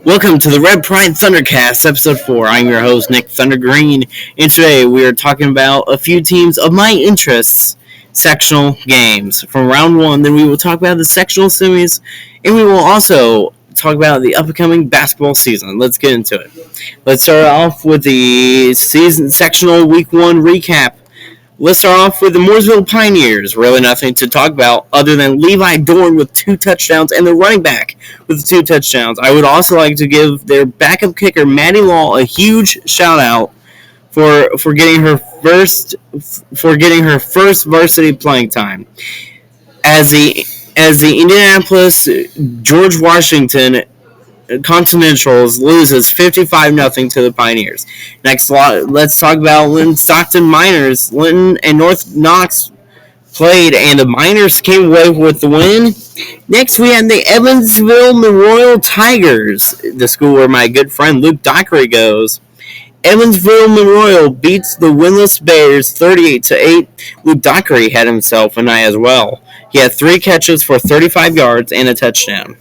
Welcome to the Red Pride Thundercast, episode 4. I'm your host, Nick Thunder Green, and today we are talking about a few teams of my interests, sectional games from round 1. Then we will talk about the sectional semis, and we will also talk about the upcoming basketball season. Let's get into it. Let's start off with the season sectional week 1 recap. Let's start off with the Mooresville Pioneers. Really nothing to talk about other than Levi Dorn with 2 touchdowns and the running back with 2 touchdowns. I would also like to give their backup kicker, Maddie Law, a huge shout out for getting her first varsity playing time. As the Indianapolis George Washington Continentals loses 55-0 to the Pioneers. Next, let's talk about Linton Stockton Miners. Linton and North Knox played, and the Miners came away with the win. Next, we had the Evansville Memorial Tigers, the school where my good friend Luke Dockery goes. Evansville Memorial beats the winless Bears 38-8. Luke Dockery had himself a night as well. He had 3 catches for 35 yards and a touchdown.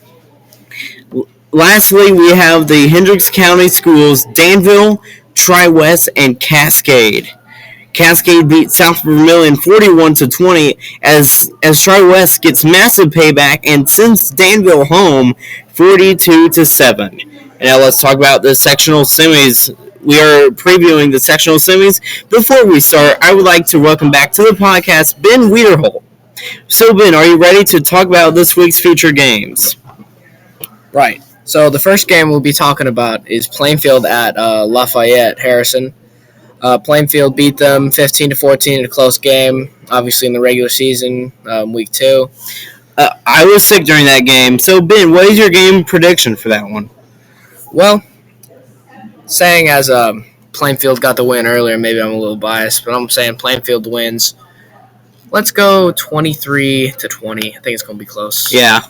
Lastly, we have the Hendricks County schools, Danville, Tri-West, and Cascade. Cascade beat South Vermilion 41-20 as Tri-West gets massive payback and sends Danville home 42-7. And now let's talk about the sectional semis. We are previewing the sectional semis. Before we start, I would like to welcome back to the podcast Ben Wiederholt. So Ben, are you ready to talk about this week's featured games? Right. So the first game we'll be talking about is Plainfield at Lafayette Harrison. Plainfield beat them 15-14 in a close game, obviously in the regular season, week 2. I was sick during that game. So Ben, what is your game prediction for that one? Well, saying as Plainfield got the win earlier, maybe I'm a little biased, but I'm saying Plainfield wins. Let's go 23-20. I think it's going to be close. Yeah.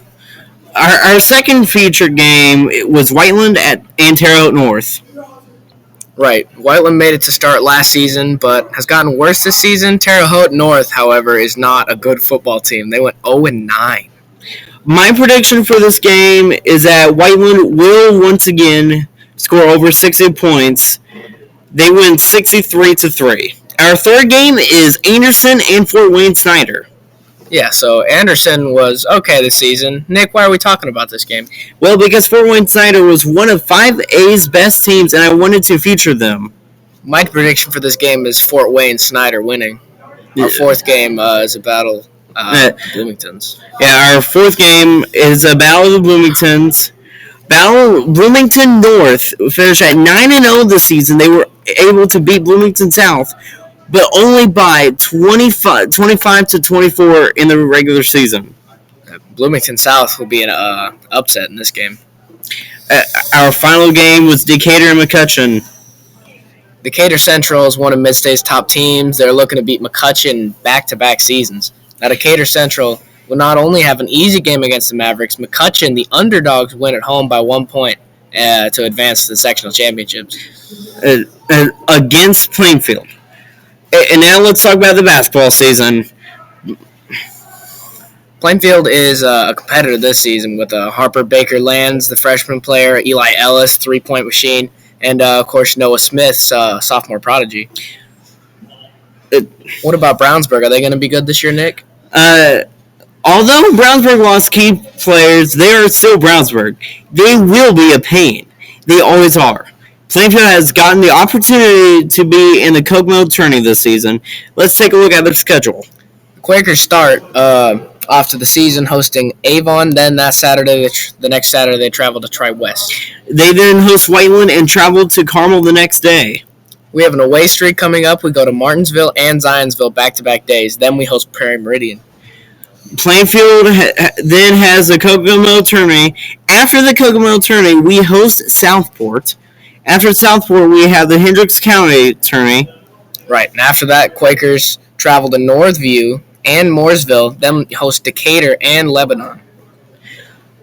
Our second featured game was Whiteland and Terre Haute North. Right. Whiteland made it to start last season, but has gotten worse this season. Terre Haute North, however, is not a good football team. They went 0-9. My prediction for this game is that Whiteland will once again score over 60 points. They win 63-3. Our third game is Anderson and Fort Wayne Snyder. Yeah, so Anderson was okay this season. Nick, why are we talking about this game? Well, because Fort Wayne Snyder was one of 5A's best teams, and I wanted to feature them. My prediction for this game is Fort Wayne Snyder winning. Our fourth game is a battle of Bloomingtons. Yeah, our fourth game is a battle of the Bloomingtons. Bloomington North finished at 9-0 this season. They were able to beat Bloomington South, but only by 25-24 in the regular season. Bloomington South will be an upset in this game. Our final game was Decatur and McCutcheon. Decatur Central is one of Mid-State's top teams. They're looking to beat McCutcheon back-to-back seasons. Now, Decatur Central will not only have an easy game against the Mavericks, McCutcheon, the underdogs, win at home by 1 point to advance to the sectional championships. Against Plainfield. And now let's talk about the basketball season. Plainfield is a competitor this season with Harper Baker Lands, the freshman player, Eli Ellis, 3-point machine, and, of course, Noah Smith, sophomore prodigy. What about Brownsburg? Are they going to be good this year, Nick? Although Brownsburg lost key players, they are still Brownsburg. They will be a pain. They always are. Plainfield has gotten the opportunity to be in the Kokomo tourney this season. Let's take a look at their schedule. The Quakers start off to the season hosting Avon. Then that Saturday, the next Saturday, they travel to Tri-West. They then host Whiteland and travel to Carmel the next day. We have an away streak coming up. We go to Martinsville and Zionsville back-to-back days. Then we host Prairie Meridian. Plainfield then has the Kokomo tourney. After the Kokomo tourney, we host Southport. After Southport, we have the Hendricks County tourney. Right, and after that, Quakers travel to Northview and Mooresville, then host Decatur and Lebanon.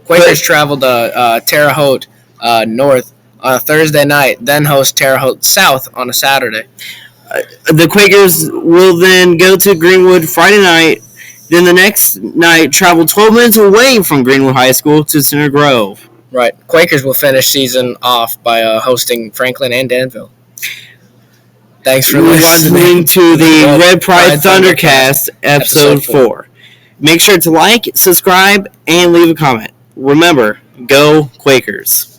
Quakers travel to Terre Haute North on a Thursday night, then host Terre Haute South on a Saturday. The Quakers will then go to Greenwood Friday night, then the next night travel 12 minutes away from Greenwood High School to Center Grove. Right. Quakers will finish season off by hosting Franklin and Danville. Thanks for listening to the Red Pride Thundercast, episode 4. Make sure to like, subscribe, and leave a comment. Remember, go Quakers.